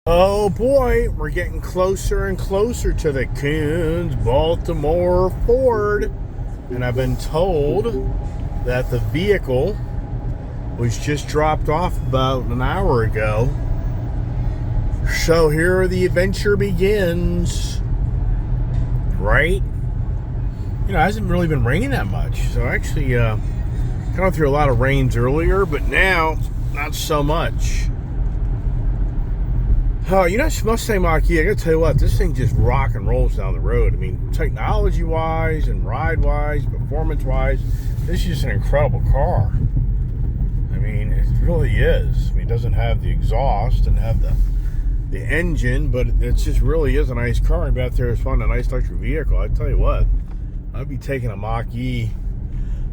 Oh boy, we're getting closer and closer to the Coons Baltimore Ford. And I've been told that the vehicle was just dropped off about an hour ago. So here the adventure begins. Right? You know, it hasn't really been raining that much. So actually, gone through a lot of rains earlier, but now, not so much. Oh, you know, Mustang Mach-E, I gotta tell you what, this thing just rock and rolls down the road. I mean, technology-wise and ride-wise, performance-wise, this is just an incredible car. I mean, it really is. I mean, it doesn't have the exhaust and have the engine, but it just really is a nice car. I'd be out there, it's fun, a nice electric vehicle. I tell you what, I'd be taking a Mach-E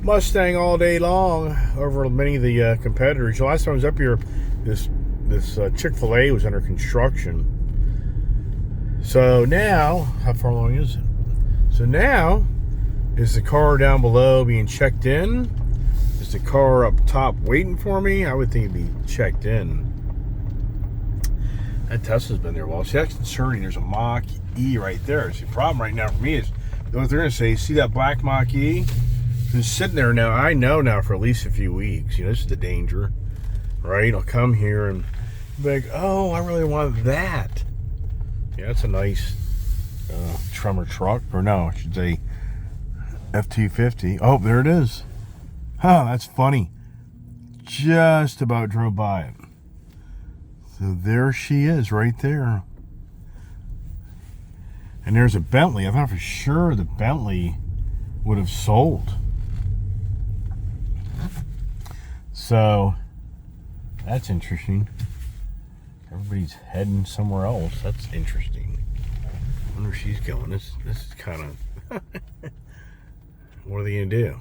Mustang all day long over many of the competitors. The last time I was up here, this Chick-fil-A was under construction. So now, how far along is it? So now, is the car down below being checked in? Is the car up top waiting for me? I would think it'd be checked in. That Tesla's been there a while. See, that's concerning. There's a Mach-E right there. See, the problem right now for me is, what they're going to say, see that black Mach-E? It's been sitting there now, I know now, for at least a few weeks. You know, this is the danger. Right? I'll come here and be like, oh, I really want that. Yeah, it's a nice Tremor truck. Or no, I should say F-250. Oh, there it is. Huh, that's funny. Just about drove by it. So there she is right there. And there's a Bentley. I thought for sure the Bentley would have sold. So that's interesting. Everybody's heading somewhere else. That's interesting. I wonder where she's going. This is kind of... What are they going to do?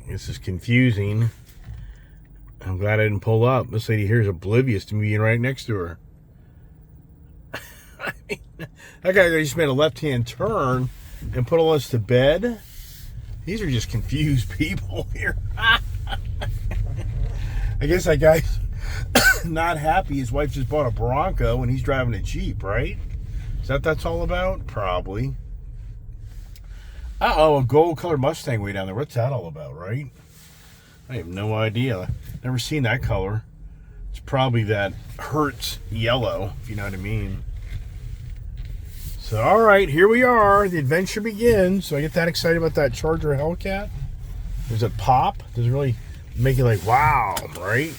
This is confusing. I'm glad I didn't pull up. This lady here is oblivious to me being right next to her. I mean, that guy just made a left-hand turn and put all us to bed. These are just confused people here. I guess that guy's not happy. His wife just bought a Bronco and he's driving a Jeep, right? Is that that's all about? Probably. Uh-oh, a gold-colored Mustang way down there. What's that all about, right? I have no idea. Never seen that color. It's probably that Hertz yellow, if you know what I mean. So, all right, here we are. The adventure begins. So I get that excited about that Charger Hellcat. Does it pop? Does it really make it like, wow, right?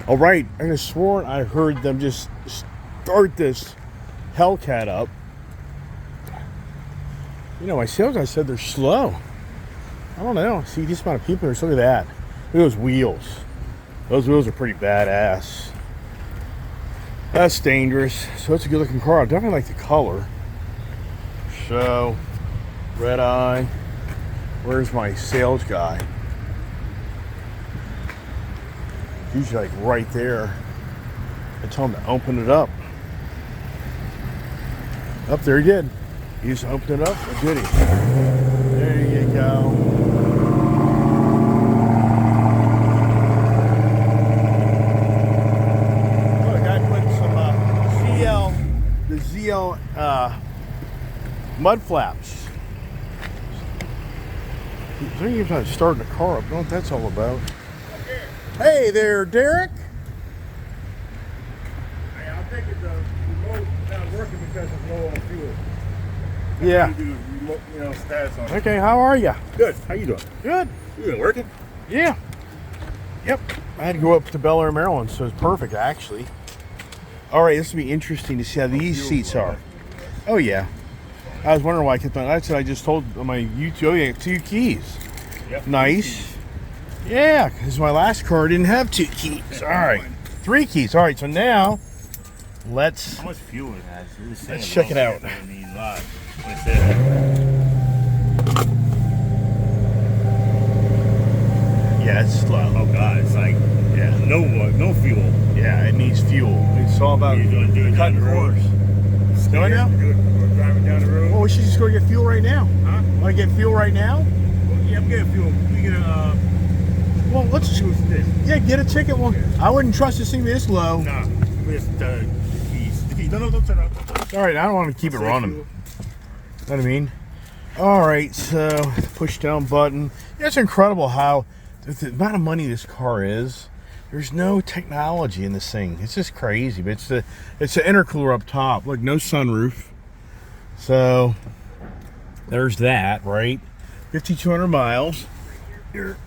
All right, I could have sworn I heard them just start this Hellcat up. You know, my sales guy said they're slow. I don't know. See, this amount of people here. So look at that. Look at those wheels. Those wheels are pretty badass. That's dangerous. So it's a good looking car. I definitely like the color. So, Redeye. Where's my sales guy? He's like right there. I told him to open it up. Up there he did. He just opened it up. Or did he? There you go. Look, I put some the ZL mud flaps. They're even starting the car up. I don't know what that's all about. Hey there, Derek. Hey, I think it's the remote not working because it's low on fuel. Yeah. Do remote, status on it. Okay, how are you? Good. How you doing? Good. You been working? Yeah. Yep. I had to go up to Bel Air, Maryland, so it's perfect, actually. All right, this will be interesting to see how these seats are. Oh, yeah. I was wondering why I kept on. That's what I just told on my YouTube. Oh, yeah, 2 keys. Yep. Nice. Yeah, because my last car didn't have 2 keys. All right. 3 keys. All right, so now let's... How much fuel it has? Let's check it out. Yeah, it's slow. Oh God, it's like no fuel. Yeah, it needs fuel. It's all about cutting corners. Going now? We're driving down the road. Well, we should just go get fuel right now. Huh? Want to get fuel right now? Well, yeah, I'm getting fuel. We get a Well, let's just get a ticket. Well, I wouldn't trust this thing this low. Nah, with the keys. The keys. No, don't turn up. All right, I don't want to keep it running. You know what I mean? All right, so push down button. Yeah, it's incredible how the amount of money this car is. There's no technology in this thing. It's just crazy. But it's the intercooler up top. Look, no sunroof. So there's that, right? 5,200 miles. Here.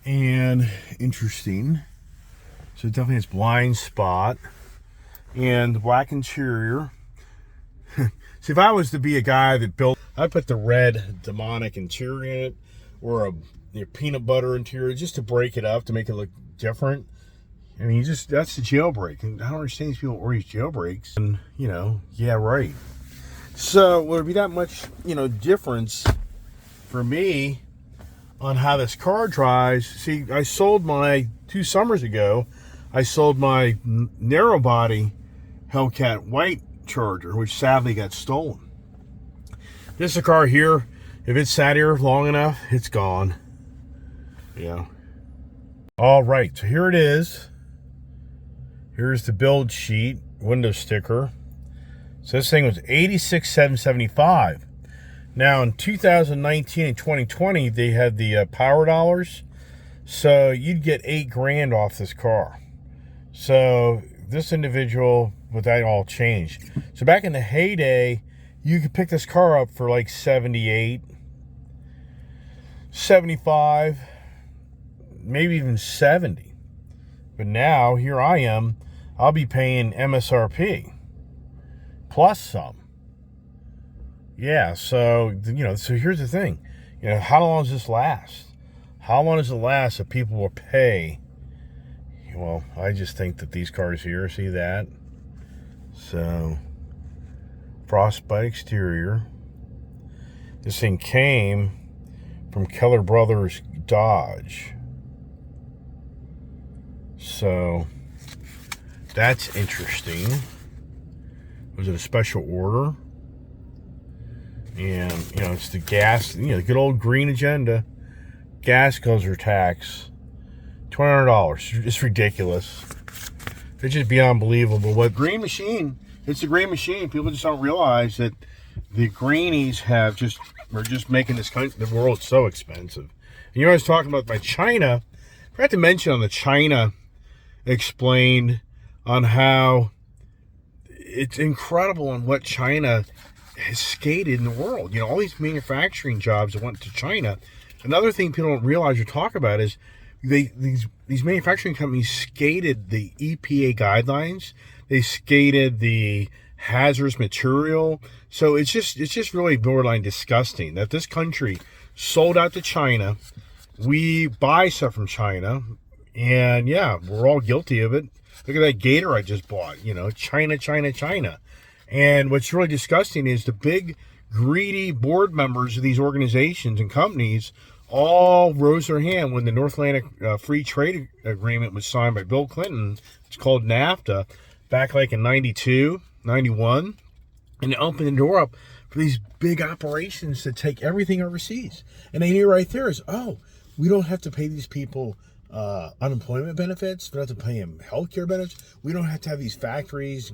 And interesting. So it definitely has blind spot and black interior. See, if I was to be a guy that built, I'd put the red demonic interior in it, or a peanut butter interior, just to break it up, to make it look different. I mean, that's the jailbreak. And I don't understand these people order these jailbreaks. And, yeah, right. So, would it be that much, difference for me on how this car drives? See, I sold 2 summers ago, I sold my narrow body Hellcat white Charger, which sadly got stolen. This is a car here. If it's sat here long enough, it's gone. Yeah. All right, so here it is. Here's the build sheet, window sticker. So this thing was $86,775. Now in 2019 and 2020, they had the power dollars, so you'd get $8,000 off this car. So this individual, with that all changed. So back in the heyday, you could pick this car up for like 78, 75, maybe even 70. But now, here I am, I'll be paying MSRP plus some. Yeah, so, so here's the thing. How long does this last? How long does it last that people will pay? Well, I just think that these cars here, see that? So, frostbite exterior. This thing came from Keller Brothers Dodge. So, that's interesting. Was it a special order? And, it's the gas, the good old green agenda. Gas guzzler tax. $200. It's ridiculous. It's just beyond believable. What green machine? It's a green machine. People just don't realize that the greenies are just making the world so expensive. And I was talking about my China. I forgot to mention on the China explained on how it's incredible on what China has skated in the world. All these manufacturing jobs that went to China. Another thing people don't realize or talk about is these manufacturing companies skated the EPA guidelines. They skated the hazardous material. So it's just really borderline disgusting that this country sold out to China. We buy stuff from China, and yeah, we're all guilty of it. Look at that gator I just bought. China, China, China. And what's really disgusting is the big greedy board members of these organizations and companies all rose their hand when the North Atlantic Free Trade Agreement was signed by Bill Clinton. It's called NAFTA, back like in 92, 91. And it opened the door up for these big operations to take everything overseas. And they knew right there is, we don't have to pay these people unemployment benefits. We don't have to pay them healthcare benefits. We don't have to have these factories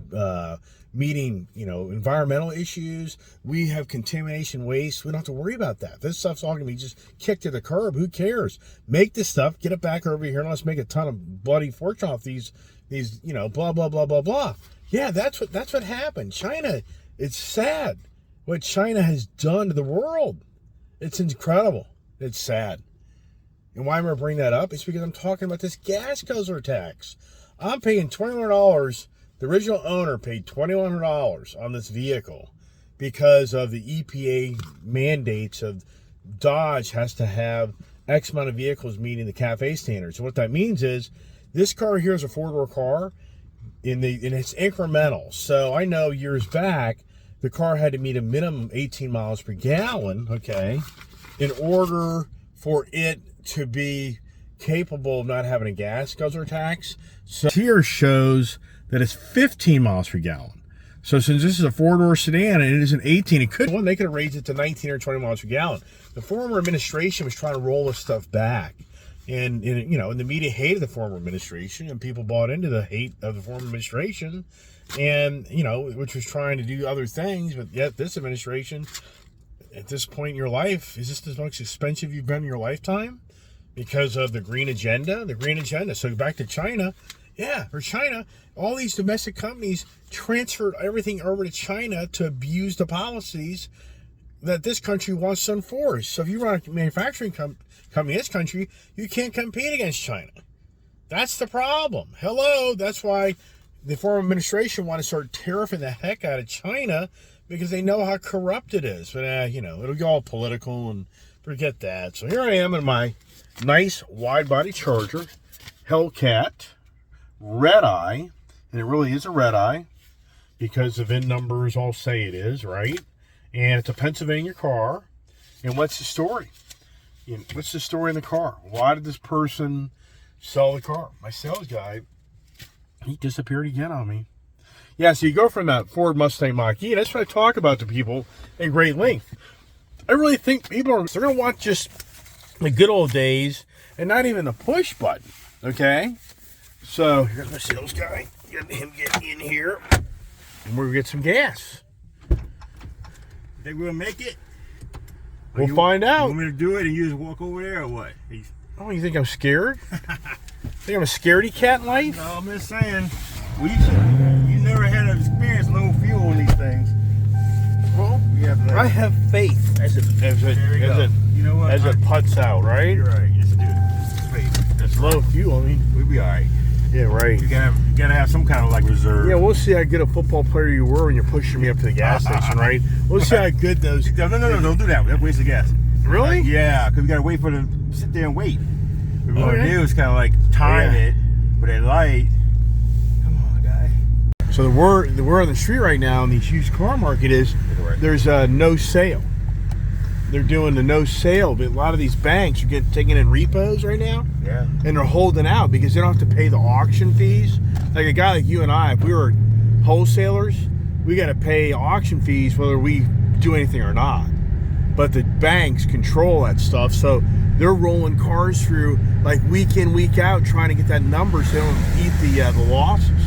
meeting, environmental issues. We have contamination, waste. We don't have to worry about that. This stuff's all going to be just kicked to the curb. Who cares? Make this stuff, get it back over here, and let's make a ton of bloody fortune off these, blah, blah, blah, blah, blah. Yeah, that's what happened. China, it's sad what China has done to the world. It's incredible. It's sad. And why am I bringing that up? It's because I'm talking about this gas guzzler tax. I'm paying $2,100. The original owner paid $2,100 on this vehicle because of the EPA mandates of Dodge has to have X amount of vehicles meeting the CAFE standards. So what that means is this car here is a four-door car, and it's incremental. So I know years back, the car had to meet a minimum 18 miles per gallon, okay, in order for it to be capable of not having a gas guzzler tax. So here shows that it's 15 miles per gallon. So since this is a 4-door sedan and it is an 18, they could have raised it to 19 or 20 miles per gallon. The former administration was trying to roll this stuff back. And the media hated the former administration, and people bought into the hate of the former administration, and which was trying to do other things. But yet this administration, at this point in your life, is this the most expensive you've been in your lifetime because of the green agenda? The green agenda. So back to China. Yeah, for China, all these domestic companies transferred everything over to China to abuse the policies that this country wants to enforce. So if you run a manufacturing company in this country, you can't compete against China. That's the problem. Hello, that's why the former administration want to start tariffing the heck out of China, because they know how corrupt it is. But it'll get all political, and forget that. So here I am in my nice wide body Charger, Hellcat, Redeye, and it really is a Redeye because the VIN numbers all say it is, right? And it's a Pennsylvania car. And what's the story? What's the story in the car? Why did this person sell the car? My sales guy, he disappeared again on me. Yeah, so you go from that Ford Mustang Mach-E. That's what I talk about to people at great length. I really think they're going to want just the good old days and not even the push button, okay? So here's my sales guy. Get him get in here, and we're going to get some gas. Think we'll make it? We'll find out. You want me to do it and you just walk over there or what? Oh, you think I'm scared? Think I'm a scaredy cat in life? No, I'm just saying. You never had an experience low fuel on these things. Well, I have faith as it puts out, right? You're right. Just do it. Just faith. It's low fuel. I mean, we'll be all right. Yeah, right. You gotta have some kind of like reserve. Yeah, we'll see how good a football player you were when you're pushing me up to the gas station, right? We'll see how good those. No, don't do that. That's waste of gas. Really? Yeah, because we gotta wait for them to sit there and wait. What we're gonna do is kind of like time it with a light. Come on, guy. So the word on the street right now in the used car market is there's a no sale. They're doing the no sale, but a lot of these banks are taking in repos right now. Yeah. And they're holding out because they don't have to pay the auction fees. Like a guy like you and I, if we were wholesalers, we got to pay auction fees whether we do anything or not. But the banks control that stuff, so they're rolling cars through like week in, week out, trying to get that number so they don't eat the losses.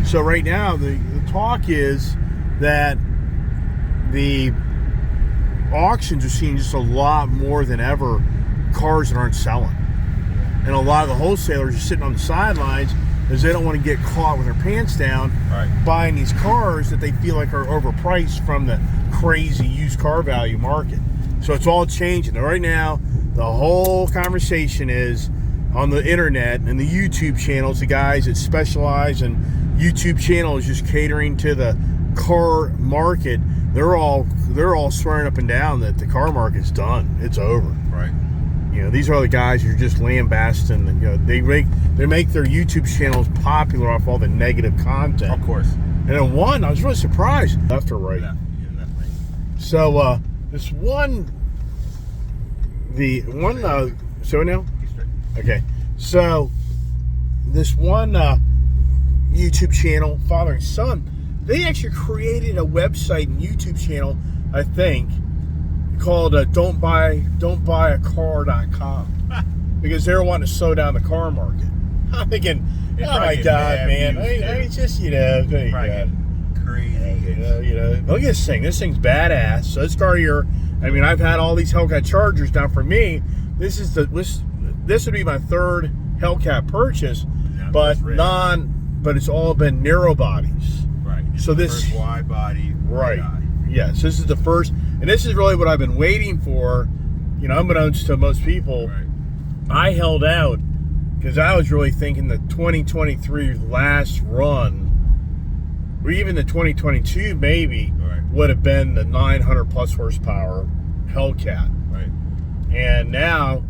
So right now, the talk is that the auctions are seeing just a lot more than ever cars that aren't selling. And a lot of the wholesalers are sitting on the sidelines because they don't want to get caught with their pants down buying these cars that they feel like are overpriced from the crazy used car value market. So it's all changing. Right now, the whole conversation is on the internet and the YouTube channels, the guys that specialize in YouTube channels just catering to the car market. They're all swearing up and down that the car market's done. It's over. Right. These are the guys who are just lambasting. And, they make their YouTube channels popular off all the negative content. Of course. And then I was really surprised. Left or right? Yeah, left lane. So this one, so now? Okay. So this one YouTube channel, father and son, they actually created a website and YouTube channel, I think, called don'tbuyacar.com because they're wanting to slow down the car market. I'm thinking, oh my God, man! I just crazy. Look at this thing. This thing's badass. So this car here, I mean, I've had all these Hellcat Chargers. Now for me, this would be my third Hellcat purchase, but it's all been narrow bodies. Right. So this first wide body. Right. Yes, this is the first, and this is really what I've been waiting for. Unbeknownst to most people, I held out because I was really thinking the 2023 last run, or even the 2022 maybe, would have been the 900 plus horsepower Hellcat. Right. And now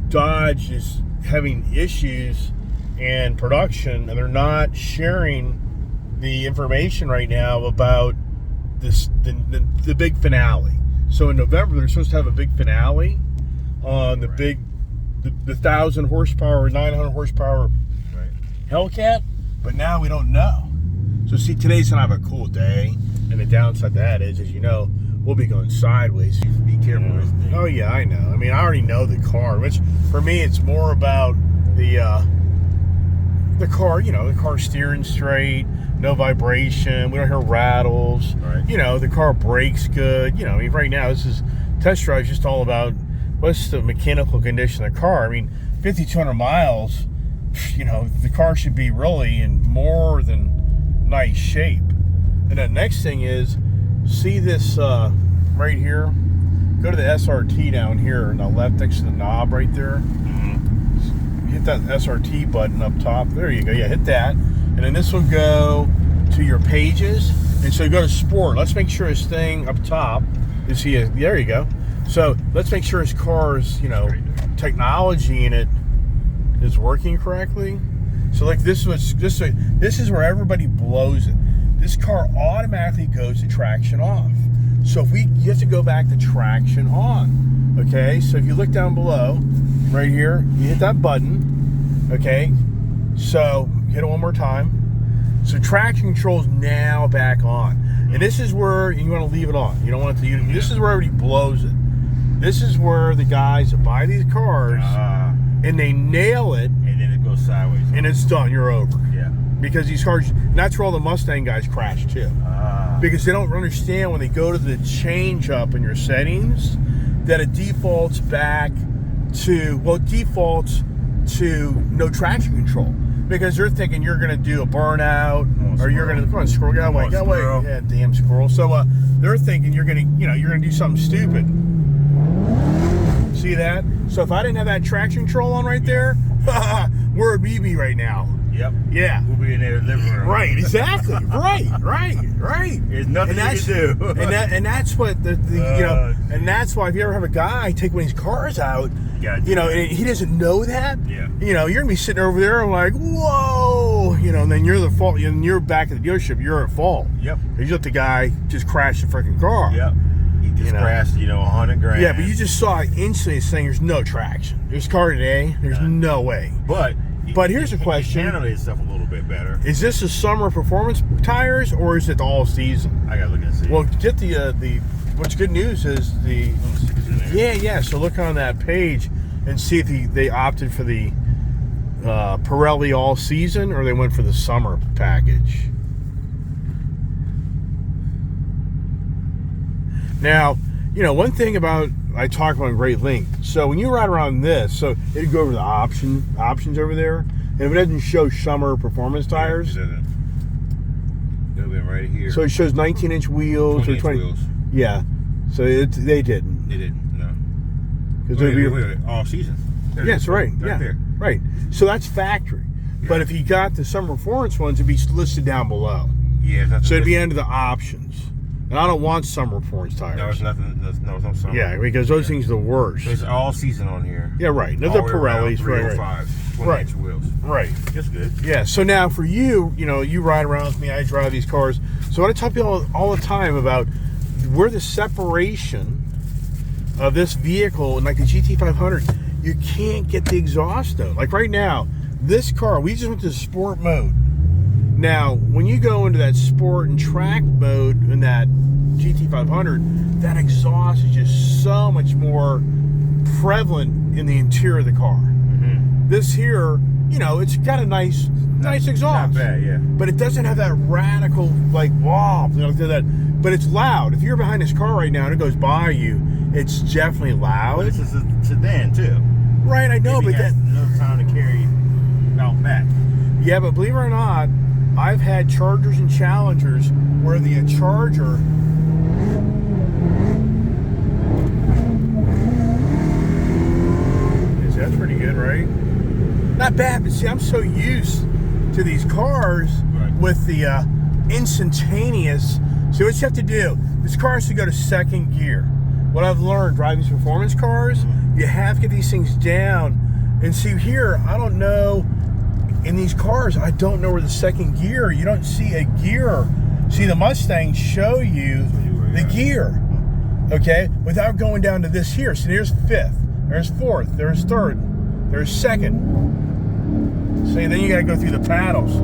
Dodge is having issues in production, and they're not sharing the information right now about the big finale. So in November they're supposed to have a big finale on the big the 1,000 horsepower, 900 horsepower Hellcat, but now we don't know. So see, today's gonna have a cool day, and the downside to that is, as you know, we'll be going sideways. Be careful with this thing. Oh yeah, I know. I mean, I already know the car, which for me, it's more about the car. You know, the car steering straight, no vibration. We don't hear rattles. Right. You know, the car brakes good. You know, I mean, right now this is test drive is just all about what's the mechanical condition of the car. I mean, 5,200 miles. You know, the car should be really in more than nice shape. And the next thing is, see this right here? Go to the SRT down here on the left next to the knob right there. Hit that SRT button up top. There you go. Yeah, hit that. And then this will go to your pages. And so you go to sport. Let's make sure this thing up top is here. There you go. So let's make sure his car's, you know, technology in it is working correctly. So like this is where everybody blows it. This car automatically goes to traction off. So you have to go back to traction on. Okay, so if you look down below, right here, you hit that button. Okay, so hit it one more time. So traction control is now back on. And this is where you want to leave it on. You don't want it to, this is where everybody blows it. This is where the guys that buy these cars and they nail it. And then it goes sideways. And it's done. You're over. Yeah. Because these cars, and that's where all the Mustang guys crash too. Because they don't understand when they go to the change up in your settings that it defaults back to, well, it defaults to no traction control. Because they're thinking you're going to do a burnout, or you're going to, come on, squirrel, get away, get away. Yeah, damn squirrel. So they're thinking you're going to, you know, you're going to do something stupid. See that? So if I didn't have that traction control on right there, we're at BB right now. Yep. Yeah. We'll be in their living room. Right, exactly. right. There's nothing you can do. and that's what the you know, and that's why if you ever have a guy take one of these cars out, you know, and he doesn't know that, you know, you're gonna be sitting over there and like, whoa, you know, and then you're the fault, and you're back at the dealership, you're at fault. Yep. You let the guy just crash the freaking car. Yep. He just crashed, you know, $100 grand. Yeah, but you just saw it instantly saying there's no traction. This car today, there's no way. But here's a question. Handle itself a little bit better. Is this the summer performance tires or is it the all season? I gotta look and see. Well, get the what's good news is the yeah. So look on that page and see if they opted for the Pirelli all season or they went for the summer package. Now, you know, one thing about I talk about in great length. So when you ride around this, so it'd go over the options over there, and if it doesn't show summer performance tires, it'll be right here. So it shows 19-inch wheels or 20 wheels. Yeah. So they didn't. They didn't. No. Because wait, all season. Yes, right. Yeah. There. Right. So that's factory. Yeah. But if you got the summer performance ones, it'd be listed down below. Yeah. So it'd be under the options. And I don't want summer performance tires. No, it's nothing. No, it's no summer. Yeah, because those things are the worst. It's all season on here. Yeah, right. No, the Pirellis, right. 20-inch wheels. Right. That's good. Yeah. So now for you, you know, you ride around with me. I drive these cars. So I tell people all the time about where the separation of this vehicle and like the GT500, you can't get the exhaust though. Like right now, this car, we just went to sport mode. Now, when you go into that sport and track mode in that GT500, that exhaust is just so much more prevalent in the interior of the car. Mm-hmm. This here, you know, it's got a nice exhaust. Not bad, yeah. But it doesn't have that radical, like, wow, you know, that. But it's loud. If you're behind this car right now and it goes by you, it's definitely loud. Well, this is a sedan, too. Right, I know, Maybe but that's enough time to carry out back. Yeah, but believe it or not, I've had Chargers and Challengers where the Charger that's pretty good, right? Not bad, but see, I'm so used to these cars with the instantaneous. See what you have to do. This car has to go to second gear. What I've learned driving these performance cars, you have to get these things down. And see here, I don't know. In these cars, I don't know where the second gear, you don't see a gear. See, the Mustangs show you the gear, okay, without going down to this here. So there's fifth, there's fourth, there's third, there's second. See, then you got to go through the paddles.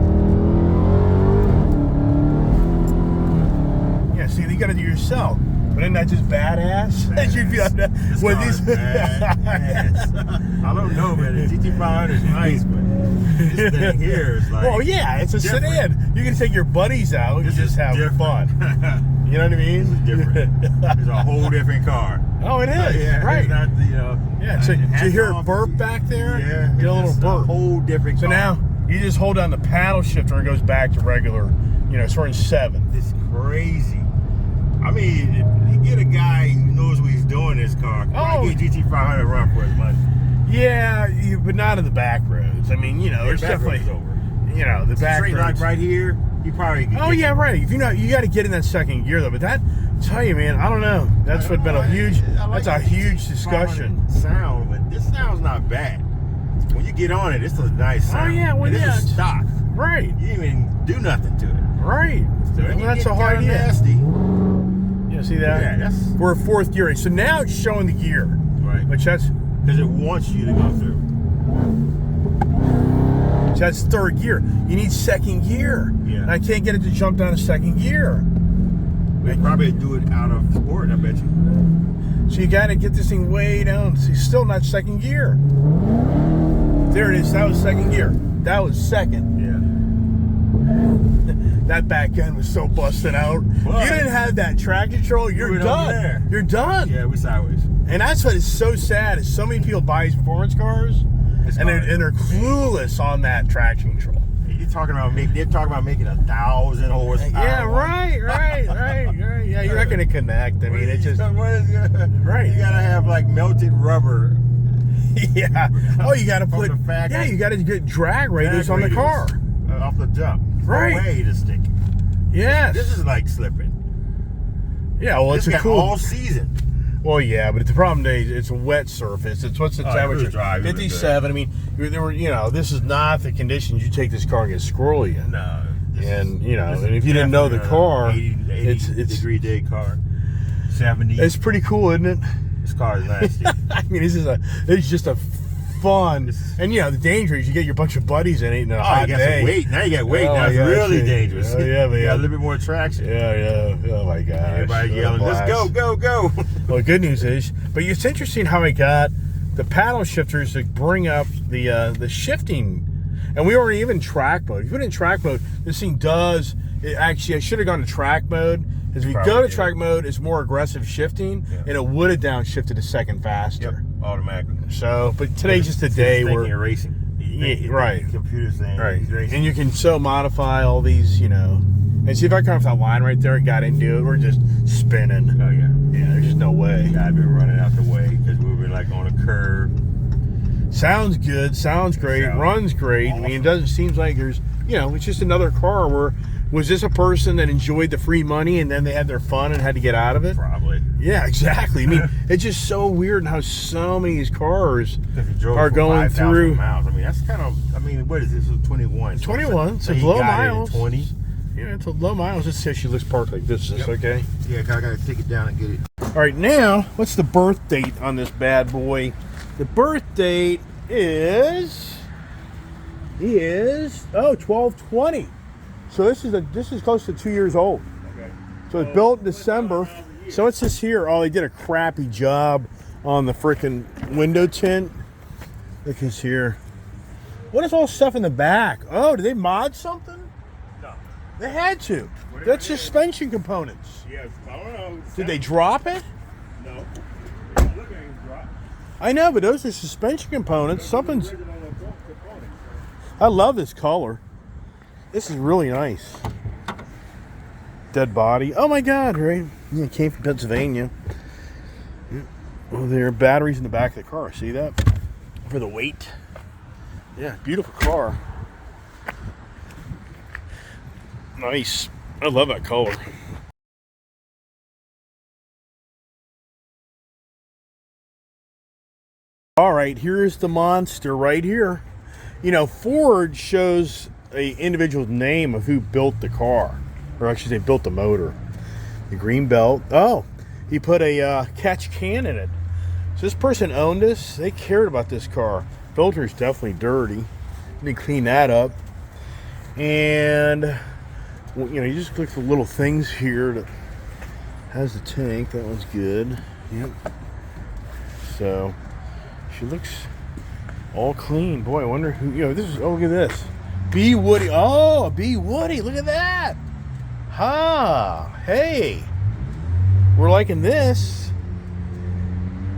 see, you got to do yourself. But isn't that just badass? You feel like that with these. I don't know, man. The GT500 is nice, but this thing here is like. Well, yeah, it's a sedan. You can take your buddies out and just have fun. You know what I mean? This is different. It's a whole different car. Oh, it is. Yeah, right. It's not, yeah. So, did you hear a burp back there? Yeah. Get a little burp. A whole different car. So now you just hold down the paddle shifter and it goes back to regular. So we're in 7. It's crazy. I mean, you get a guy who knows what he's doing in this car. Get GT500 run for his money. Yeah, but not in the back roads. I mean, there's definitely over. The back roads. Like right here, you probably. Yeah, right. If you got to get in that second gear though. But that, tell you, man, I don't know. That's been a huge. That's a huge discussion. Sound, but this sound's not bad. When you get on it, it's a nice sound. Oh yeah, well yeah. It's stock. Right. You didn't even do nothing to it. Right. So that's the whole idea. Nasty. Yeah, see that? Yeah, we're 4th gear. So now it's showing the gear. Right. Which that's because it wants you to go through. So that's 3rd gear. You need 2nd gear. Yeah. And I can't get it to jump down to 2nd gear. They probably do it out of sport, I bet you. So you got to get this thing way down. So you're still not 2nd gear. There it is. That was 2nd gear. That was 2nd. Yeah. That back end was so busted out. If you didn't have that traction control, you're done. You're done. Yeah, we're sideways. And that's what is so sad is so many people buy these performance cars and they're clueless on that traction control. They're talking about making 1,000 horsepower. Yeah, right. Yeah, you're not going to connect. I mean, it's just right. You gotta have like melted rubber. Yeah. Oh, you got to put. Yeah, you got to get drag radius on the car off the jump. Right. Way to stick. Yes. This is like slipping. Yeah. Well, it's a cool all season. Well, yeah, but the problem is it's a wet surface. It's what's the temperature? 57. I mean, there were this is not the conditions you take this car and get squirrely in. No. And and if you didn't know the car, 80 it's degree day car. 70. It's pretty cool, isn't it? This car is nasty. I mean, it's just a fun, and the danger is you get your bunch of buddies in it in a hot day. Weight. Now you got weight. Now it's really dangerous. Oh yeah, but you got a little bit more traction. Yeah. Oh my gosh. Everybody yelling, "Let's go, go, go!" Well, the good news is, but it's interesting how I got the paddle shifters to bring up the shifting, and we weren't even track mode. If you put it in track mode, this thing does. Actually, I should have gone to track mode. As we go to track mode, it's more aggressive shifting, and it would have downshifted a second faster. Yep, automatically. So, but today's just a day where you're racing. Right. Computer's saying racing. And you can so modify all these, And see if I come off that line right there and got into it, we're just spinning. Oh yeah. Yeah, there's just no way. I've been running out the way because we were like on a curve. Sounds good. Sounds great. Runs great. Awesome. I mean, it doesn't seem like there's, it's just another car where. Was this a person that enjoyed the free money and then they had their fun and had to get out of it? Probably. Yeah, exactly. I mean, it's just so weird how so many of these cars are going through. Miles. I mean, that's kind of. I mean, what is this? So 21. 21. So low miles. 20. Yeah, it's a low miles. It says she looks parked like this. Is this okay? Yeah, I gotta take it down and get it. All right, now what's the birth date on this bad boy? The birth date is 12/20. So this is close to 2 years old. Okay. So it's built in December. So it says here, they did a crappy job on the freaking window tint. Look at this here. What is all stuff in the back? Oh, did they mod something? No. They had to. That's suspension components. Yes, I don't know. Did they drop it? No. Look at it drop. I know, but those are suspension components. Something's. I love this color. This is really nice. Dead body. Oh my God, right? Yeah, it came from Pennsylvania. Oh, there are batteries in the back of the car. See that? For the weight. Yeah, beautiful car. Nice. I love that color. All right, here's the monster right here. Ford shows a individual's name of who built the car, or I should say built the motor. The green belt. Oh, he put a catch can in it. So this person owned this. They cared about this car. Filter's definitely dirty. They clean that up. And you just look for little things here. Has the tank. That one's good. Yep. So she looks all clean. Boy, I wonder who. This is. Oh, look at this. B Woody. Oh, a B Woody. Look at that. Hey, we're liking this.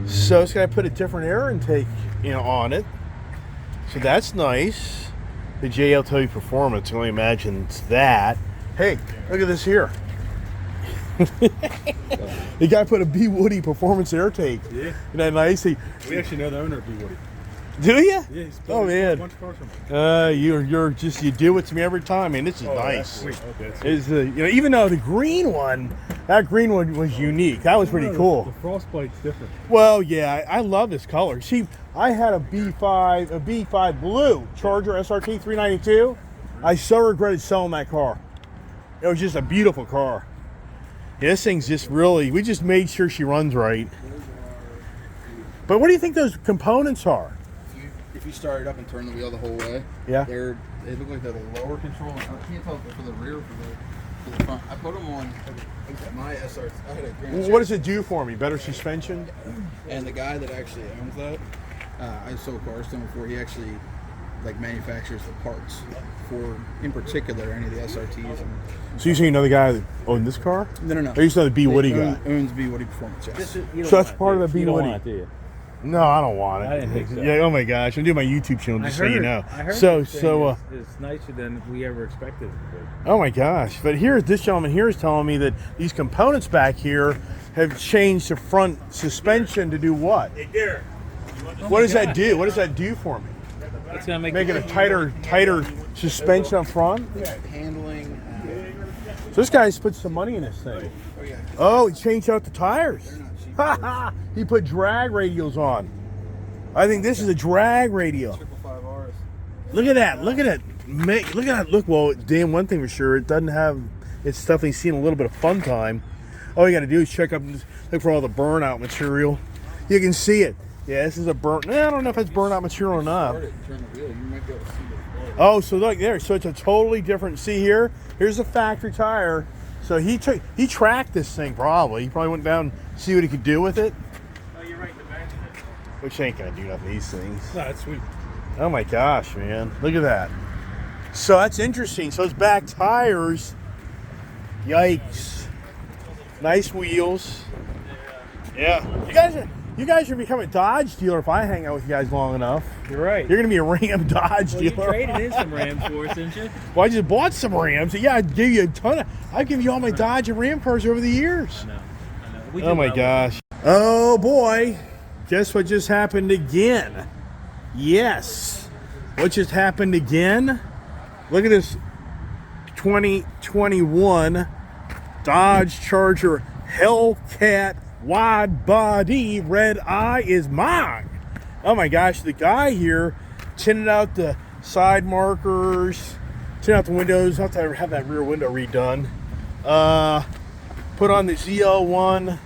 So it's gonna put a different air intake, on it. So that's nice. The JLW Performance. I can only imagine it's that. Hey, look at this here. The guy put a B Woody Performance air tank. Yeah. Isn't that nice? We actually know the owner of B Woody. Do you? Yeah, he's oh man. a bunch of cars from him. You do it to me every time. I mean, this is nice. Sweet. Okay, Is even though the green one was unique. That was pretty cool. The frostbite's different. Well, yeah, I love this color. See, I had a B5 blue Charger SRT 392. I so regretted selling that car. It was just a beautiful car. Yeah, this thing's just really. We just made sure she runs right. But what do you think those components are? If you start it up and turn the wheel the whole way, yeah, they look like they're the lower control. I can't tell if they're for the rear or for the front. I put them on my SR. I had a Grand what does it do for me? Better suspension? And the guy that actually owns that, I sold cars to him before. He actually manufactures the parts for, in particular, any of the SRTs. So you see another guy that owned this car? No. Or you saw the B Woody guy? Owns B Woody Performance. Yes. So that's part of the B Woody. You don't want it, do you? No, I don't want it. I didn't think so. Yeah. Oh my gosh, I'm doing my YouTube channel just so you know. I heard it's nicer than we ever expected it to be. Oh my gosh! But this gentleman here is telling me that these components back here have changed the front suspension to do what? Hey, Derek. What does that do? What does that do for me? It's gonna make it a tighter suspension up front. Handling. So this guy's put some money in this thing. Oh yeah. Oh, he changed out the tires. They're not cheap. He put drag radials on. I think this is a drag radial. 555Rs. Look at that. Look at it. Look at that. Look, well, damn, one thing for sure, it doesn't have, it's definitely seen a little bit of fun time. All you got to do is check up and look for all the burnout material. You can see it. Yeah, this is a burnt. I don't know if it's burnout material or not. Turn the wheel, you might be able to see the Oh, so look there. So it's a totally different. See here? Here's a factory tire. So he tracked this thing probably. He probably went down and see what he could do with it. Oh, you're right. The back of it. Which ain't gonna do nothing. These things. No, it's sweet. Oh my gosh, man! Look at that. So that's interesting. So it's back tires. Yikes! Nice wheels. Yeah. You guys are becoming a Dodge dealer if I hang out with you guys long enough. You're right. You're gonna be a Ram Dodge Well, you dealer. traded in some Rams for us, didn't you? Well, I just bought some Rams. Yeah, I'd give you a ton of. I've given you all my Dodge and Ram cars over the years. I know. We Oh did my well. gosh. Oh boy. Guess what just happened again? Yes. What just happened again? Look at this 2021 Dodge Charger Hellcat wide body Redeye is mine. Oh my gosh, the guy here tinted out the side markers, tinted out the windows. I'll have to have that rear window redone. Put on the ZL1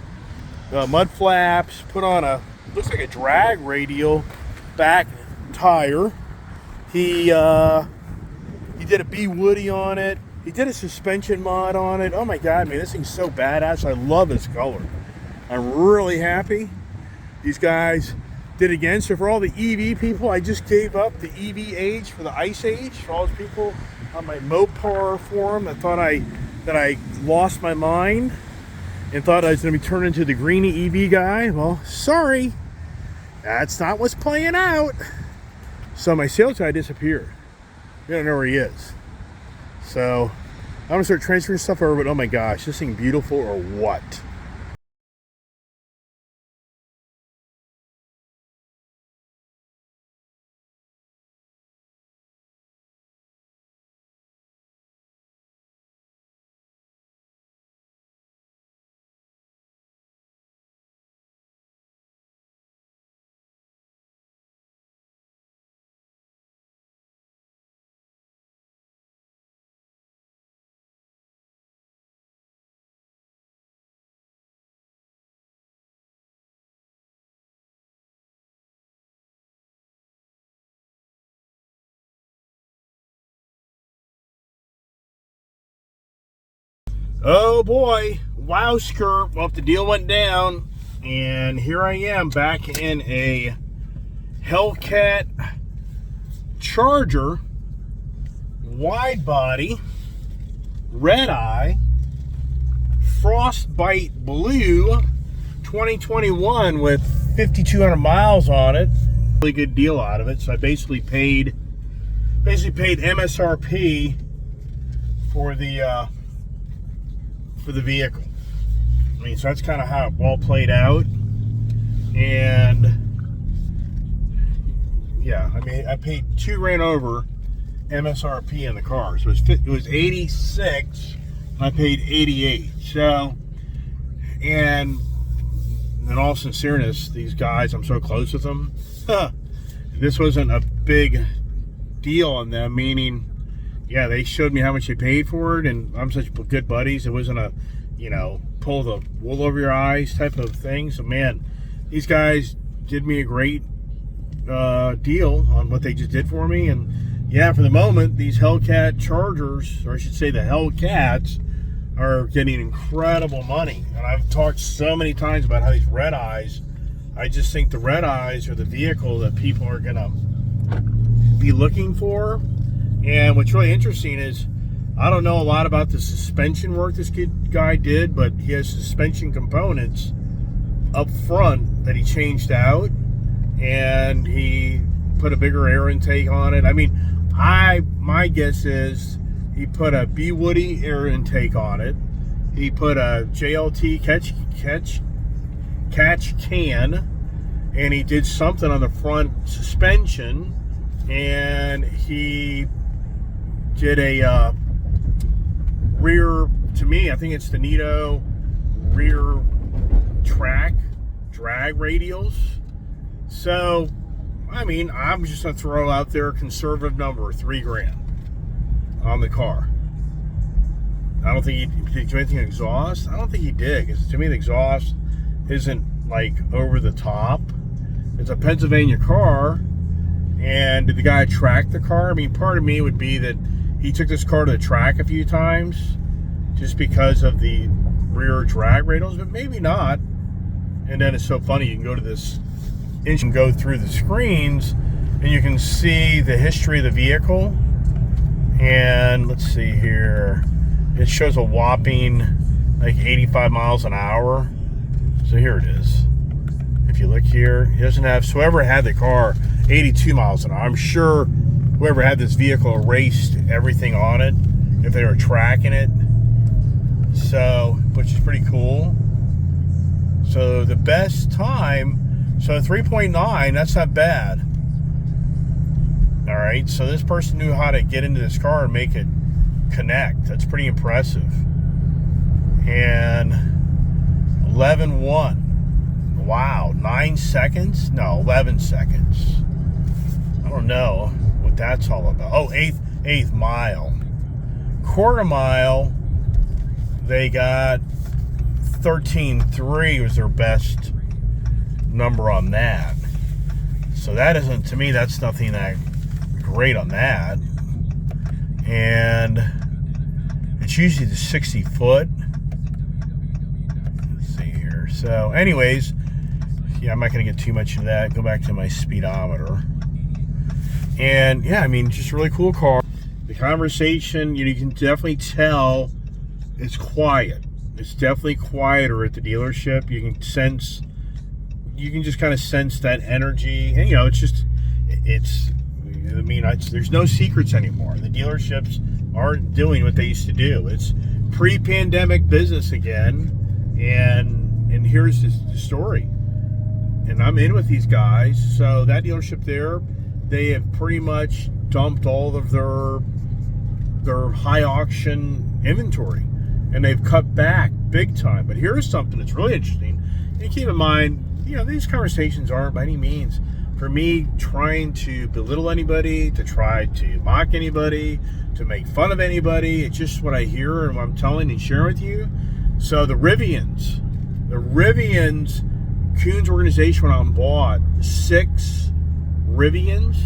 mud flaps, put on looks like a drag radial back tire. He did a B Woody on it. He did a suspension mod on it. Oh my god, man, this thing's so badass. I love this color. I'm really happy. These guys did it again. So for all the EV people, I just gave up the EV age for the Ice Age. For all those people on my Mopar forum that thought that I lost my mind and thought I was going to be turned into the greeny EV guy. Well, sorry. That's not what's playing out. So my sales guy disappeared. We don't know where he is. So I'm going to start transferring stuff over, but oh my gosh, this thing beautiful or what? Oh boy, wowsker. Well, the deal went down, and here I am back in a Hellcat Charger, wide body, Redeye, frostbite blue, 2021 with 5,200 miles on it. Really good deal out of it. So I basically paid MSRP for the vehicle. I mean, so that's kind of how it all played out. And yeah, I mean, I paid $2,000 over MSRP in the car. So it was 86, and I paid 88. So, and in all sincereness, these guys, I'm so close with them. This wasn't a big deal on them, meaning, yeah, they showed me how much they paid for it, and I'm such good buddies. It wasn't a, you know, pull the wool over your eyes type of thing. So, man, these guys did me a great deal on what they just did for me. And yeah, for the moment, these Hellcat Chargers, or I should say the Hellcats, are getting incredible money. And I've talked so many times about how these Redeyes, I just think the Redeyes are the vehicle that people are gonna be looking for. And what's really interesting is, I don't know a lot about the suspension work this guy did, but he has suspension components up front that he changed out, and he put a bigger air intake on it. I mean, my guess is he put a B Woody air intake on it. He put a JLT catch can, and he did something on the front suspension, and he did a rear, to me, I think it's the Nito rear drag radials. So, I mean, I'm just gonna throw out there a conservative number, $3,000 on the car. I don't think he did anything exhaust. I don't think he did, because to me the exhaust isn't like over the top. It's a Pennsylvania car, and did the guy track the car? I mean, part of me would be that he took this car to the track a few times just because of the rear drag radials, but maybe not. And then it's so funny, you can go to this engine, go through the screens, and you can see the history of the vehicle. And let's see here, it shows a whopping like 85 miles an hour. So here it is. If you look here, he doesn't have, so whoever had the car, 82 miles an hour. I'm sure whoever had this vehicle erased everything on it if they were tracking it. So, which is pretty cool. So the best time, so 3.9, that's not bad. All right, so this person knew how to get into this car and make it connect. That's pretty impressive. And 11.1. Wow, 9 seconds? No, 11 seconds. I don't know what that's all about. Oh, eighth mile. Quarter mile, they got 13.3 was their best number on that. So that isn't, to me, that's nothing that great on that. And it's usually the 60 foot. Let's see here. So anyways, yeah, I'm not going to get too much into that. Go back to my speedometer. And yeah, I mean, just a really cool car. The conversation, you can definitely tell it's quiet. It's definitely quieter at the dealership. You can sense, you can just kind of sense that energy. And, you know, it's just, I mean, there's no secrets anymore. The dealerships aren't doing what they used to do. It's pre-pandemic business again. And here's the story. And I'm in with these guys. So that dealership there, they have pretty much dumped all of their high auction inventory, and they've cut back big time. But here's something that's really interesting. And keep in mind, you know, these conversations aren't by any means for me trying to belittle anybody, to try to mock anybody, to make fun of anybody. It's just what I hear and what I'm telling and sharing with you. So the Rivians, Kuhn's organization went out and bought 6 Rivians.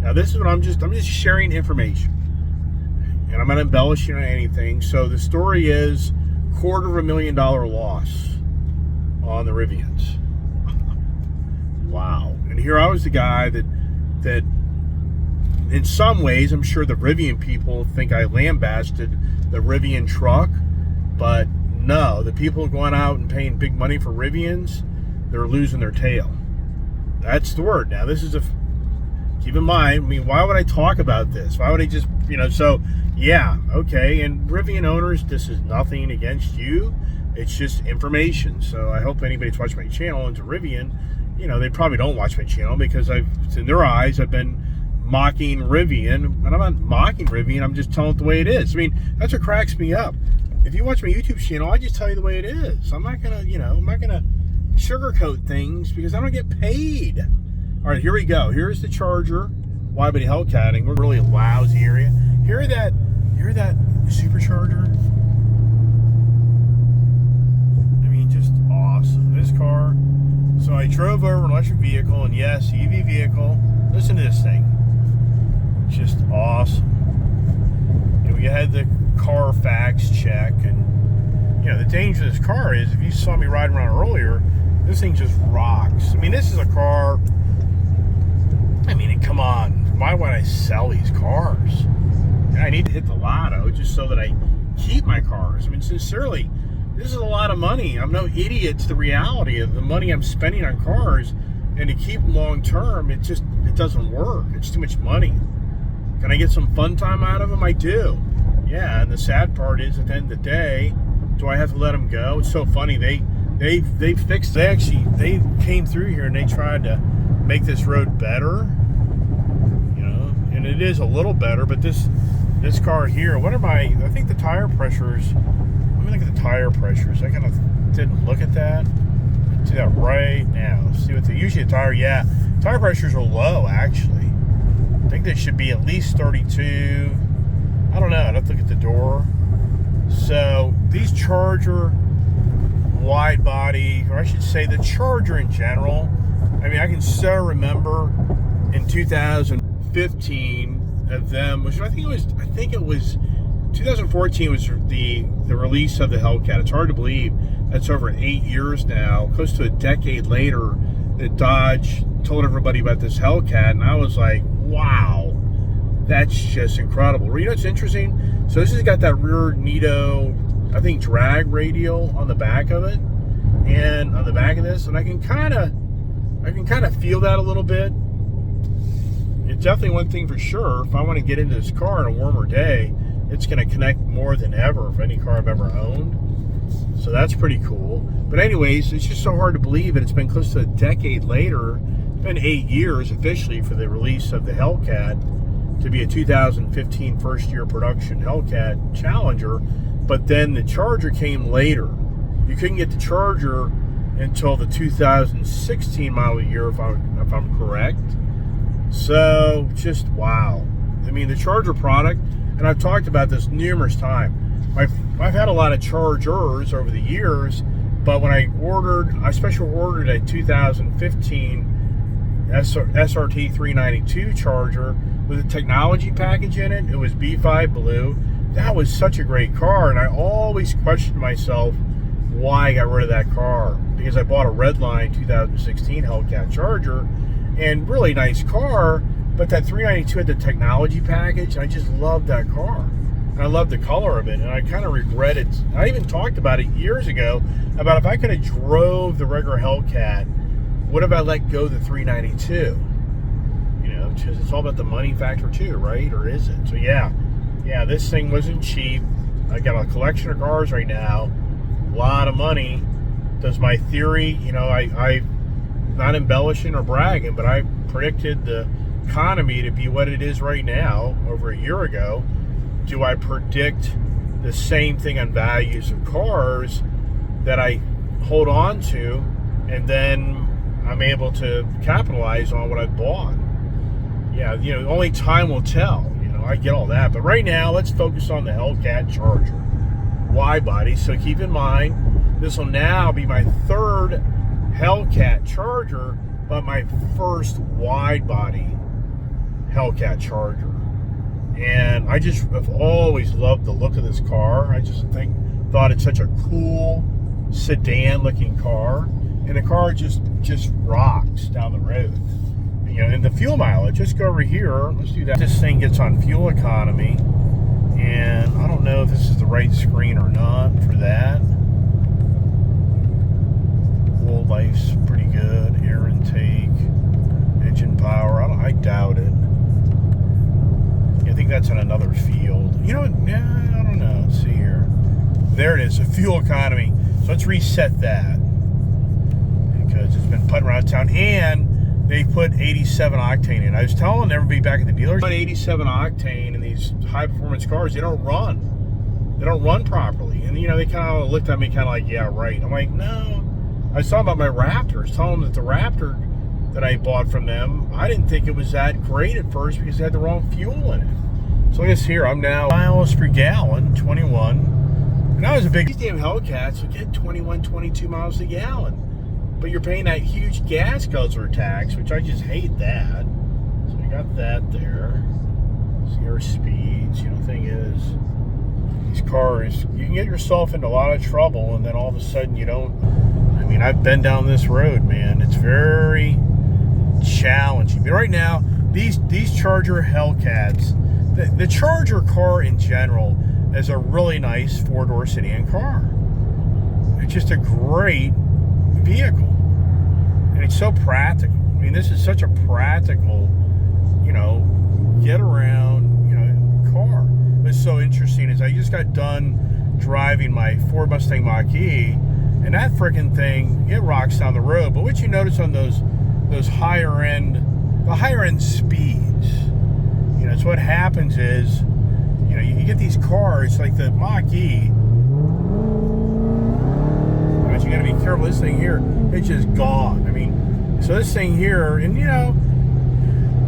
Now this is what I'm just sharing information, and I'm not embellishing on anything. So the story is $250,000 loss on the Rivians. Wow. And here I was the guy that in some ways, I'm sure the Rivian people think I lambasted the Rivian truck, but no, the people going out and paying big money for Rivians, they're losing their tail. That's the word. Now, this is keep in mind, I mean, why would I talk about this? Why would I just, so, yeah, okay, and Rivian owners, this is nothing against you. It's just information. So I hope anybody that's watching my channel into Rivian, they probably don't watch my channel because in their eyes, I've been mocking Rivian, and I'm not mocking Rivian, I'm just telling it the way it is. I mean, that's what cracks me up. If you watch my YouTube channel, I just tell you the way it is. I'm not gonna, I'm not gonna sugarcoat things because I don't get paid. All right, here we go. Here's the Charger, wide body Hellcatting. We're really lousy area. Hear that supercharger? I mean, just awesome. This car. So I drove over an electric vehicle, and yes, EV vehicle. Listen to this thing. Just awesome. And we had the Carfax check, and the danger of this car is if you saw me riding around earlier, this thing just rocks. I mean, this is a car. I mean, come on. Why would I sell these cars? I need to hit the lotto just so that I keep my cars. I mean, sincerely, this is a lot of money. I'm no idiot to the reality of the money I'm spending on cars, and to keep them long term, it doesn't work. It's too much money. Can I get some fun time out of them? I do. Yeah, and the sad part is, at the end of the day, do I have to let them go? It's so funny. They came through here and they tried to make this road better, and it is a little better, but this car here, I think the tire pressures, let me look at the tire pressures. I kind of didn't look at that. Do that right now. See what usually the tire pressures are low, actually. I think they should be at least 32. I don't know, I'd have to look at the door. So these Charger wide body, or I should say the Charger in general, I mean, I can so remember in 2015 of them, which I think it was 2014 was the release of the Hellcat. It's hard to believe that's over 8 years now, close to a decade later, that Dodge told everybody about this Hellcat, and I was like, wow, that's just incredible. What's interesting? So this has got that rear Nito, I think, drag radial on the back of it, and on the back of this, and I can kind of feel that a little bit. It's definitely one thing for sure. If I want to get into this car on a warmer day, it's going to connect more than ever for any car I've ever owned. So that's pretty cool. But anyways, it's just so hard to believe that it's been close to a decade later. It's been 8 years officially for the release of the Hellcat to be a 2015 first year production Hellcat Challenger. But then the Charger came later. You couldn't get the Charger until the 2016 model year, if I'm correct. So just wow. I mean, the Charger product, and I've talked about this numerous times. I've had a lot of Chargers over the years, but when I special ordered a 2015 SRT 392 Charger with a technology package in it. It was B5 blue. That was such a great car, and I always questioned myself why I got rid of that car, because I bought a Redline 2016 Hellcat Charger, and really nice car, but that 392 had the technology package. I just loved that car. And I loved the color of it, and I kind of regret it. I even talked about it years ago, about if I could have drove the regular Hellcat, would have I let go the 392? Because it's all about the money factor too, right? Or is it? So yeah, this thing wasn't cheap. I got a collection of cars right now, a lot of money. Does my theory, I'm not embellishing or bragging, but I predicted the economy to be what it is right now over a year ago. Do I predict the same thing on values of cars that I hold on to, and then I'm able to capitalize on what I've bought? Yeah, only time will tell. I get all that. But right now, let's focus on the Hellcat Charger wide body. So keep in mind, this will now be my third Hellcat Charger, but my first wide body Hellcat Charger. And I just have always loved the look of this car. I just think thought it's such a cool sedan-looking car, and the car just rocks down the road. You know, and the fuel mileage. Just go over here. Let's do that. This thing gets on fuel economy, and I don't know if this is the right screen or not for that. Fuel life's pretty good. Air intake, engine power. I doubt it. I think that's in another field. You know what? Yeah, I don't know. Let's see here. There it is, the fuel economy. So let's reset that, because it's been putting around town, and they put 87 octane in. I was telling everybody back at the dealers, put 87 octane in these high performance cars. They don't run. They don't run properly. And you know, they kind of looked at me kind of like, yeah, right. I'm like, no. I was talking about my Raptors, telling them that the Raptor that I bought from them, I didn't think it was that great at first because it had the wrong fuel in it. So I guess here, I'm now miles per gallon, 21. And that was a big, these damn Hellcats will get 21, 22 miles a gallon. But you're paying that huge gas guzzler tax, which I just hate that. So we got that there. See our speeds. You know, the thing is, these cars, you can get yourself into a lot of trouble, and then all of a sudden you don't. I mean, I've been down this road, man. It's very challenging. But right now, these Charger Hellcats, the Charger car in general is a really nice four-door sedan car. It's just a great vehicle, and it's so practical. I mean, this is such a practical, you know, get around, you know, car. What's so interesting is I just got done driving my Ford Mustang Mach-E, and that freaking thing, it rocks down the road. But what you notice on those higher end speeds, you know, so what happens is, you know, you get these cars like the Mach-E. But you got to be careful. This thing here, it's just gone. I mean, so this thing here, and you know,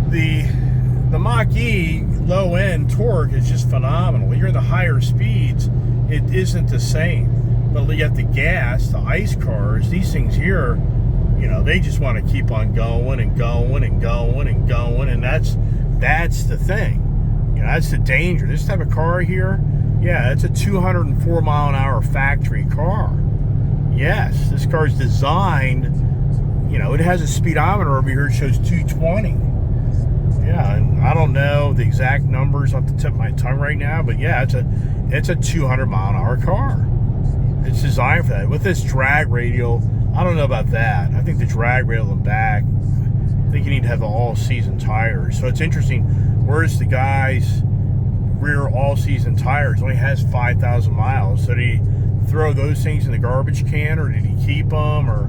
the Mach-E low end torque is just phenomenal. When you're in the higher speeds, it isn't the same. But you got the gas, the ICE cars, these things here, you know, they just want to keep on going and going and going and going, and that's the thing. You know, that's the danger. This type of car here, yeah, it's a 204 mile an hour factory car. Yes, this car is designed, you know, it has a speedometer over here, it shows 220. Yeah, and I don't know the exact numbers off the tip of my tongue right now, but yeah, it's a 200 mile an hour car. It's designed for that. With this drag radial, I don't know about that. I think the drag radial and back, I think you need to have the all-season tires. So it's interesting, where's the guy's rear all-season tires? Only has 5,000 miles. So did he throw those things in the garbage can, or did he keep them, or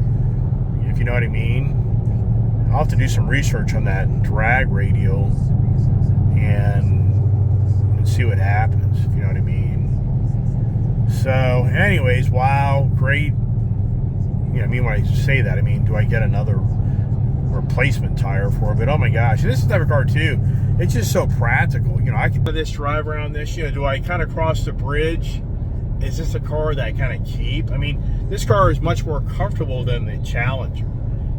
if you know what I mean? I'll have to do some research on that drag radial and see what happens, if you know what I mean. So anyways, wow, great. You know, I mean, when I say that, I mean, do I get another replacement tire for it? But oh my gosh, this is the type of car too, it's just so practical. You know, I can do this, drive around this. You know, do I kind of cross the bridge? Is this a car that I kind of keep? I mean, this car is much more comfortable than the Challenger.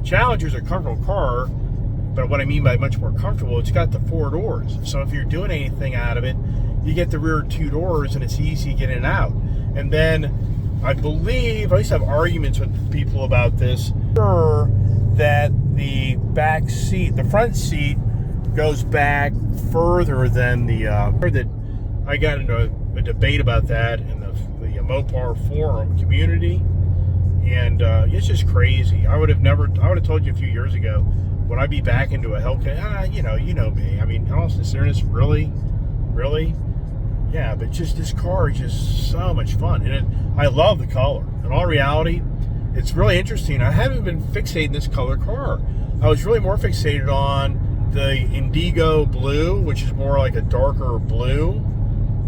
Challenger's a comfortable car, but what I mean by much more comfortable, it's got the 4 doors. So if you're doing anything out of it, you get the rear 2 doors, and it's easy to get in and out. And then I believe, I used to have arguments with people about this, that the back seat, the front seat goes back further than the, that I got into a debate about that in the Mopar forum community, and it's just crazy. I would have told you a few years ago, would I be back into a Hellcat? You know me. I mean, in all sincerity, really? Yeah, but just this car is just so much fun, and I love the color. In all reality, it's really interesting. I haven't been fixating this color car. I was really more fixated on the Indigo blue, which is more like a darker blue,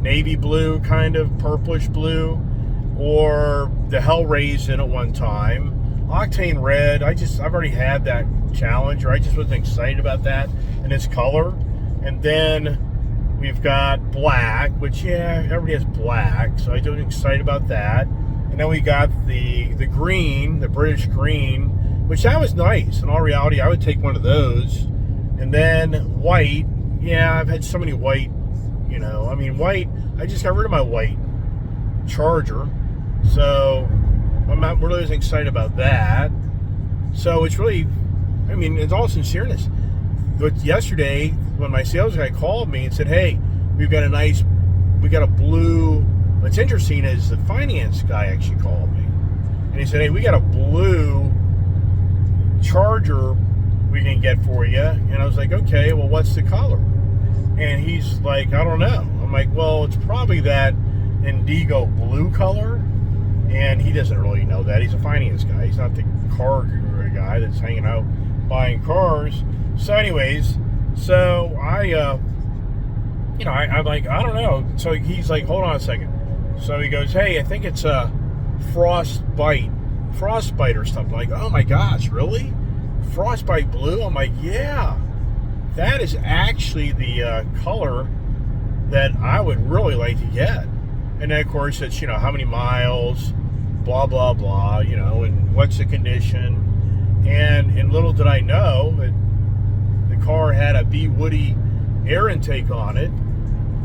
navy blue, kind of purplish blue, or the Hellraisin at one time. Octane red, I've already had that Challenger. I just wasn't excited about that in its color. And then we've got black, which, yeah, everybody has black, so I wasn't excited about that. And then we got the green, the British green, which that was nice. In all reality, I would take one of those. And then white, yeah, I've had so many white, you know, I mean, white, I just got rid of my white Charger, So I'm not really as excited about that. So it's really, I mean, it's all sincereness. But yesterday, when my sales guy called me and said, hey, we got a blue, what's interesting is the finance guy actually called me. And he said, hey, we got a blue Charger we can get for you. And I was like, okay, well, what's the color? And he's like, I don't know. I'm like, well, it's probably that indigo blue color. And he doesn't really know that. He's a finance guy. He's not the car guru guy that's hanging out buying cars. So anyways, so I'm like, I don't know. So he's like, hold on a second. So he goes, hey, I think it's a frostbite or something. Like, oh my gosh, really? Frostbite blue? I'm like, yeah. That is actually the color that I would really like to get. And then, of course, it's, how many miles, blah, blah, blah, and what's the condition. And little did I know that the car had a B. Woody air intake on it,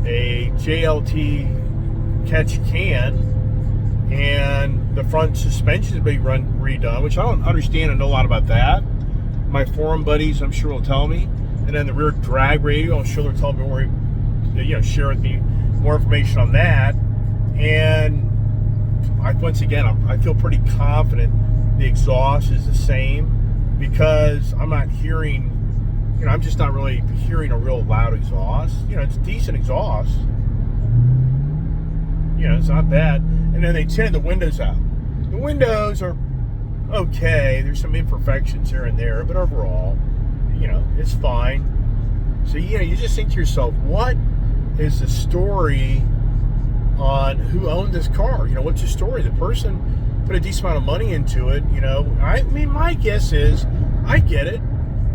a JLT catch can, and the front suspension has been redone, which I don't understand and know a lot about that. My forum buddies, I'm sure, will tell me. And then the rear drag radio, I'm sure they'll tell me more, share with me more information on that. And once again, I feel pretty confident the exhaust is the same because I'm not hearing, I'm just not really hearing a real loud exhaust. It's decent exhaust. It's not bad. And then they tinted the windows out. The windows are okay. There's some imperfections here and there, but overall, it's fine. So, you just think to yourself, what is the story on who owned this car? What's the story? The person put a decent amount of money into it. I mean, my guess is, I get it.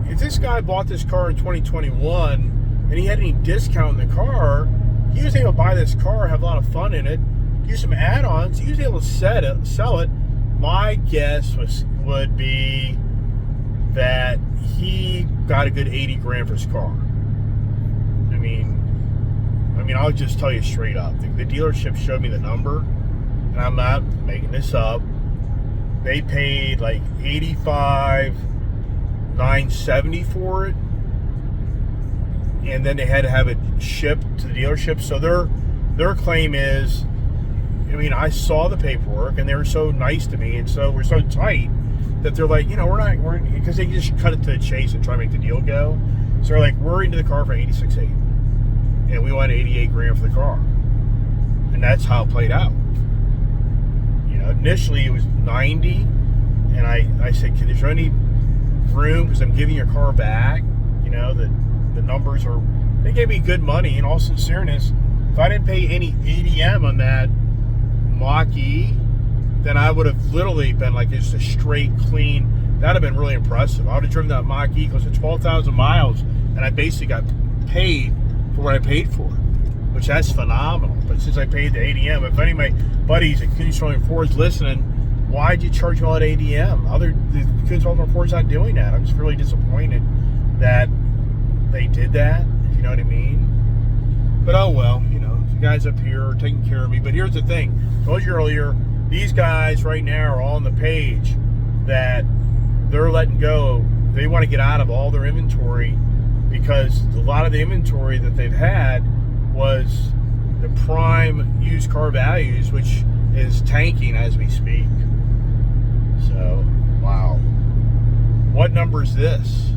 If this guy bought this car in 2021 and he had any discount in the car, he was able to buy this car, have a lot of fun in it, do some add-ons. He was able to sell it. My guess would be that he got a good 80 grand for his car. I mean, I'll just tell you straight up. The dealership showed me the number, and I'm not making this up. They paid like $85,970 for it, and then they had to have it shipped to the dealership. So their claim is, I saw the paperwork, and they were so nice to me, and so we're so tight that they're like, we're because they just cut it to the chase and try to make the deal go. So they're like, we're into the car for $86,800. And we wanted 88 grand for the car. And that's how it played out. Initially it was 90. And I said, is there any room? Because I'm giving your car back. The numbers are, they gave me good money. In all sincereness, if I didn't pay any ADM on that Mach-E, then I would have literally been like just a straight, clean, that would have been really impressive. I would have driven that Mach-E close to 12,000 miles. And I basically got paid for what I paid for, which that's phenomenal. But since I paid the ADM, if any of my buddies at Kuhn Ford's listening, why'd you charge all that ADM? The Kuhn Ford's not doing that. I'm just really disappointed that they did that, if you know what I mean. But oh well, the guys up here are taking care of me. But here's the thing, I told you earlier, these guys right now are on the page that they're letting go. They want to get out of all their inventory, because a lot of the inventory that they've had was the prime used car values, which is tanking as we speak. So, wow. What number is this?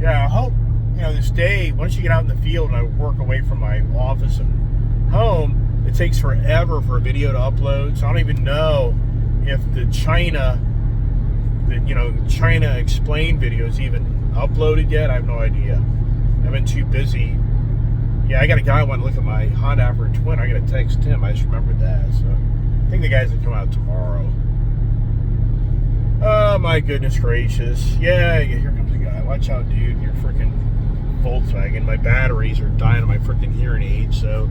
Yeah, I hope, this day, once you get out in the field and I work away from my office and home, it takes forever for a video to upload. So I don't even know if the China Explained video is even uploaded yet. I have no idea. I've been too busy. Yeah, I got a guy who wanted to look at my Honda Accord Twin. I got to text him. I just remembered that. So I think the guy's going to come out tomorrow. Oh, my goodness gracious. Yeah, here comes the guy. Watch out, dude. You're freaking Volkswagen. My batteries are dying on my freaking hearing aids, so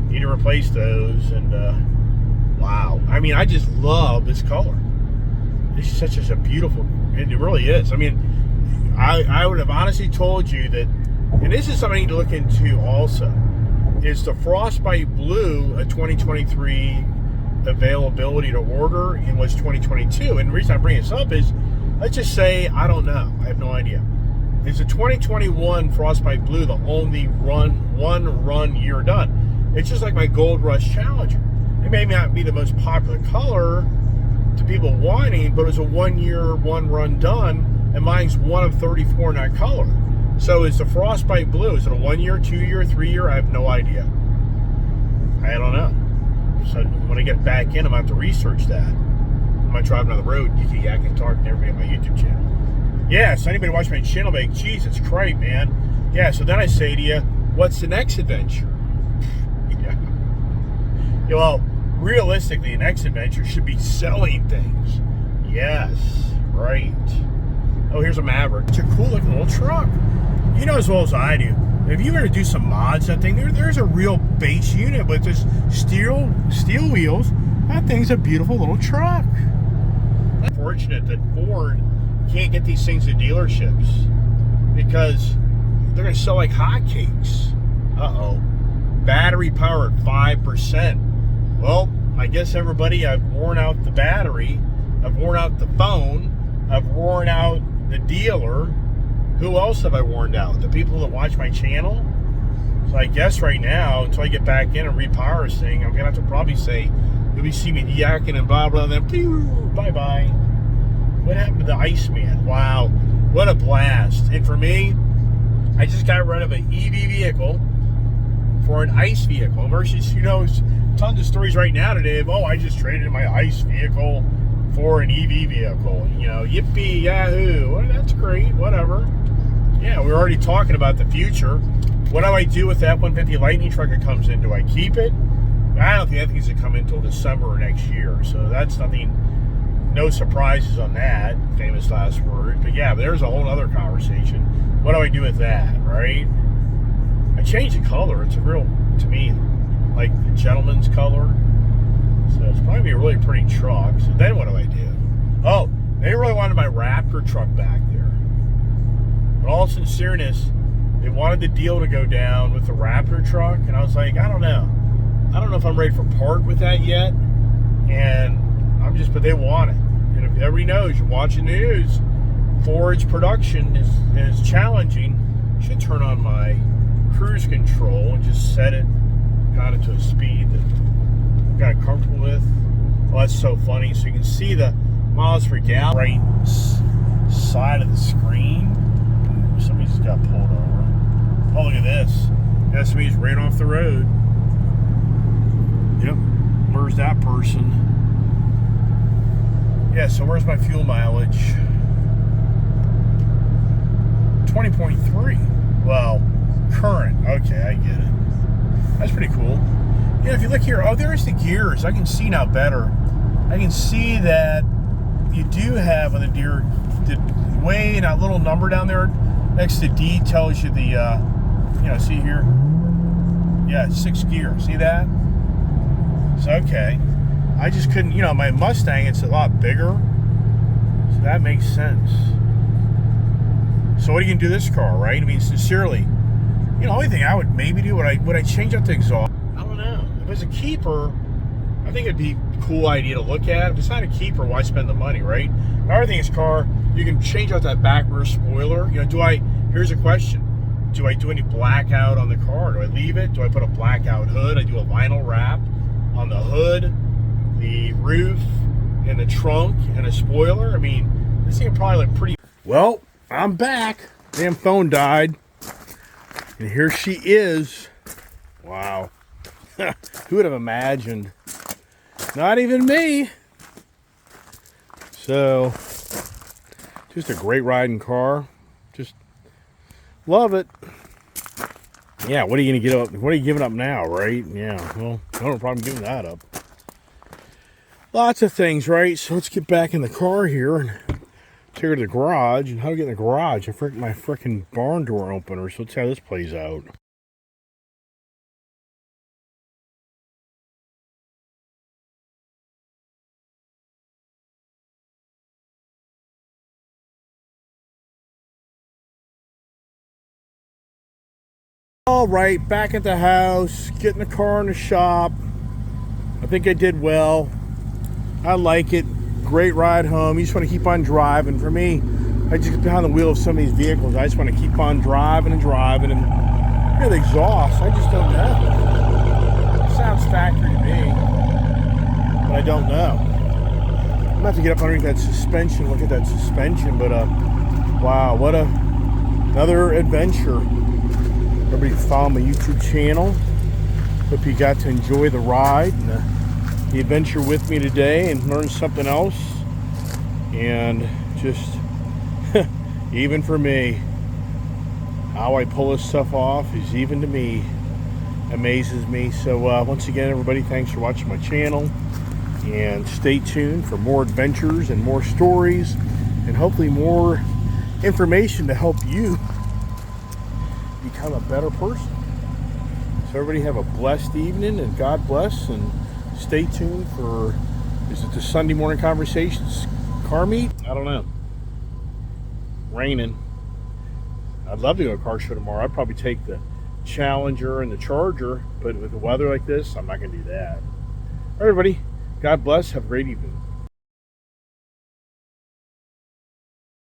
need to replace those. And wow. I just love this color. It's such a beautiful, it really is. I would have honestly told you that, and this is something I need to look into also, is the Frostbite Blue, a 2023 availability to order in was 2022. And the reason I bring this up is, let's just say, I don't know. I have no idea. Is the 2021 Frostbite Blue the only one run year done? It's just like my Gold Rush Challenger. It may not be the most popular color to people wanting, but it's a 1 year, 1 run done, and mine's one of 34 in that color. So is the Frostbite Blue, is it a 1 year, 2 year, 3 year? I have no idea. I don't know. So when I get back in, I'm going to have to research that. I'm going to drive down the road, I can talk to everybody on my YouTube channel. Yeah, so anybody watching my channel, like, Jesus Christ, man. Yeah, so then I say to you, what's the next adventure? Yeah. Well, realistically, the next adventure should be selling things. Yes, right. Oh, here's a Maverick. It's a cool looking little truck. You know as well as I do, if you were to do some mods, that thing, there's a real base unit with just steel wheels. That thing's a beautiful little truck. I'm fortunate that Ford can't get these things to dealerships because they're going to sell like hotcakes. Uh-oh. Battery power at 5%. Well, I guess everybody, I've worn out the battery, I've worn out the phone, I've worn out the dealer. Who else have I worn out? The people that watch my channel? So I guess right now, until I get back in and repower this thing, I'm going to have to probably say, you'll be seeing me yakking and blah, blah, and then bye-bye. What happened to the Iceman? Wow, what a blast. And for me, I just got rid of an EV vehicle for an ICE vehicle versus, you know, tons of stories right now today of, oh, I just traded in my ICE vehicle for an EV vehicle. You know, yippee, yahoo. Well, that's great, whatever. Yeah, we're already talking about the future. What do I do with the F-150 Lightning truck that comes in? Do I keep it? I don't think that thing's going to come in until December of next year. So that's nothing, no surprises on that. Famous last word. But yeah, there's a whole other conversation. What do I do with that, right? I changed the color. It's a real, to me, like the gentleman's color. So it's probably a really pretty truck. So then what do I do? Oh, they really wanted my Raptor truck back there. In all sincereness, they wanted the deal to go down with the Raptor truck, and I was like, I don't know. I don't know if I'm ready for part with that yet. And but they want it. And if everybody knows, you're watching the news, Ford's production is challenging. I should turn on my cruise control and just set it kind of to a speed that I'm kind of comfortable with. Oh, that's so funny. So you can see the miles per gallon right side of the screen. Somebody just got pulled over. Oh, look at this. Yeah, somebody's right off the road. Yep. Where's that person? Yeah, so where's my fuel mileage? 20.3. Well, current. Okay, I get it. That's pretty cool. Yeah, if you look here, oh, there's the gears. I can see now better. I can see that you do have on the way that little number down there next to D tells you the, you know, see here? Yeah, 6 gear. See that? So, okay. I just couldn't, you know, my Mustang, it's a lot bigger. So that makes sense. So what are you going to do this car, right? I mean, sincerely, you know, the only thing I would maybe do, would I change out the exhaust? I don't know. If it was a keeper, I think it'd be a cool idea to look at. If it's not a keeper, why spend the money, right? Another thing is car, you can change out that back rear spoiler. You know, here's a question. Do I do any blackout on the car? Do I leave it? Do I put a blackout hood? I do a vinyl wrap on the hood, the roof, and the trunk, and a spoiler. I mean, this thing would probably look pretty... Well, I'm back. Damn phone died. And here she is. Wow. Who would have imagined? Not even me. So, just a great riding car. Just love it. Yeah, what are you going to get up? What are you giving up now, right? Yeah, well, I don't have a problem giving that up. Lots of things, right? So let's get back in the car here and take her to the garage. And how to get in the garage? My freaking barn door opener. So let's see how this plays out. All right, back at the house, getting the car in the shop. I think I did well. I like it. Great ride home. You just want to keep on driving. For me, I just get behind the wheel of some of these vehicles. I just want to keep on driving and driving. And the exhaust, I just don't know. It sounds factory to me, but I don't know. I'm going to have to get up underneath that suspension, look at that suspension. But wow, what another adventure. Everybody follow my YouTube channel. Hope you got to enjoy the ride and the adventure with me today and learn something else. And just, even for me, how I pull this stuff off is even to me, amazes me. So once again, everybody, thanks for watching my channel. And stay tuned for more adventures and more stories and hopefully more information to help you become a better person. So everybody have a blessed evening and God bless, and stay tuned for, is it the Sunday Morning Conversations car meet? I don't know. Raining. I'd love to go to a car show tomorrow. I'd probably take the Challenger and the Charger, but with the weather like this, I'm not going to do that. All right, everybody. God bless. Have a great evening.